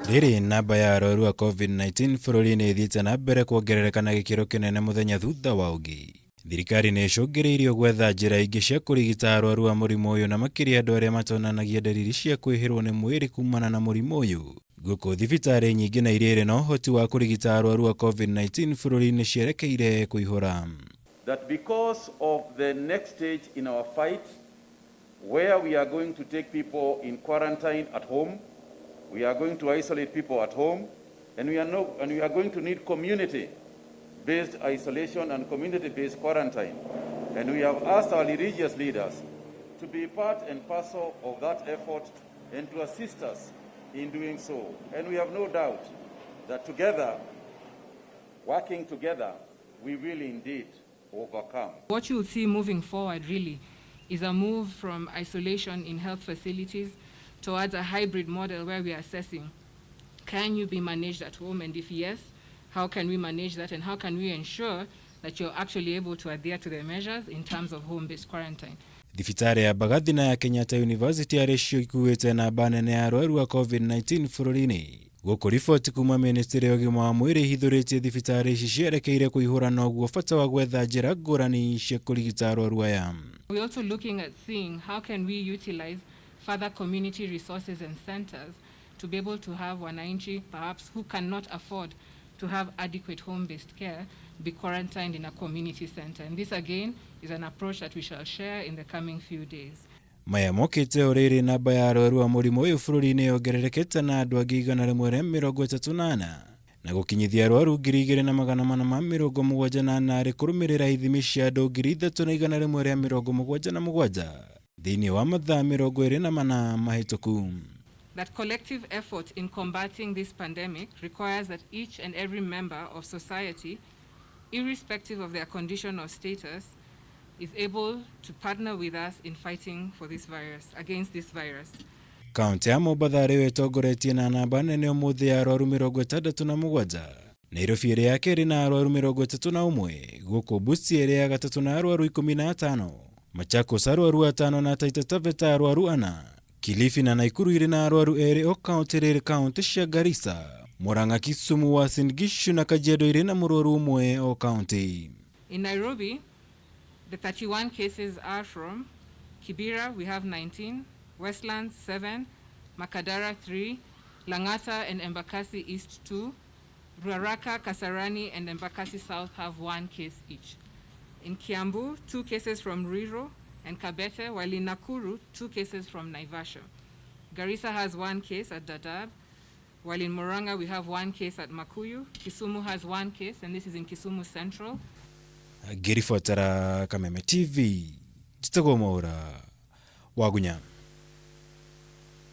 Riri namba ya arwaru a COVID-19 bũrũri-inĩ ĩthiĩte na mbere kuongerereka na gĩkĩro kĩnene mũthenya thutha wa ũngĩ. Thirikari nĩ ĩcũngĩrĩirio gwetha njĩra ingĩ cia kũrigita arwaru a mũrimũ ũyũ na makĩria andũ arĩa matonanagia ndariri cia kwĩhĩrwo nĩ mwĩrĩ kumana na mũrimũ ũyũ. Gũkũ thibitarĩ nyingĩ na iria irĩ na ũhoti wa kũrigita arwaru a COVID-19 bũrũri-inĩ cierekeire kũihũra. That because of the next stage in our fight, where we are going to take people in quarantine at home, we are going to isolate people at home, and we are going to need community-based isolation and community-based quarantine. And we have asked our religious leaders to be part and parcel of that effort and to assist us in doing so. And we have no doubt that together, working together, we will indeed overcome. What you will see moving forward really is a move from isolation in health facilities towards a hybrid model where we are assessing, can you be managed at home, and if yes, how can we manage that, and how can we ensure that you're actually able to adhere to the measures in terms of home-based quarantine. Thibitarĩ ya Mbagathi na ya Kenyatta University arĩcio ikuĩte namba nene ya arwaru a COVID-19 bũrũri-inĩ. Gũkũ riboti kuma Ministry ya ũgima wa mwĩrĩ ihithũrĩtie thibitarĩ ici cierekeire kũihũra noguo bata wa gwetha njĩra ngũrani cia kũrigita arwaru aya. We're also looking at seeing how can we utilize further community resources and centers to be able to have wananchi, perhaps who cannot afford to have adequate home-based care, be quarantined in a community center. And this again is an approach that we shall share in the coming few days. Maya mokĩte ũrĩrĩ namba ya arwaru a mũrimũ ũyũ bũrũri-inĩ yongererekete na andũ angĩ 138 na gũkinyithia arwaru 2,478 arĩ kũrũmĩrĩra ithimi cia andũ 3,177 thĩinĩ wa mathaa 24 mahĩtũku. That collective effort in combating this pandemic requires that each and every member of society, irrespective of their condition or status, is able to partner with us in fighting for this virus, against this virus. Kaunti ya Mombatha rĩo ĩtongoretie na namba nene ũmũthĩ ya arwaru 67. Nairobi ĩrĩ ya kerĩ na arwaru 31, gũkũ Busia ĩrĩ ya gatatũ na arwaru 15, Machakos arwaru 5 na Taita Taveta arwaru 4. Kilifi na Nakuru irĩ na arwaru 2 o kaunti rĩrĩ kaunti cia Garissa, Murang'a, Kisumu, Uasin Gishu na Kajiado irĩ na mũrwaru 1 o kaunti. In Nairobi, the 31 cases are from Kibera, we have 19, Westlands 7, Makadara 3, Lang'ata and Embakasi East 2, Ruaraka, Kasarani and Embakasi South have 1 case each. In Kiambu, 2 cases from Ruiru and Kabete, while in Nakuru, 2 cases from Naivasha. Garissa has 1 case at Dadaab, while in Murang'a we have 1 case at Makuyu. Kisumu has 1 case, and this is in Kisumu Central. Ngĩribotera Kameme TV, Njĩtagwo Mwaũra Wagunya.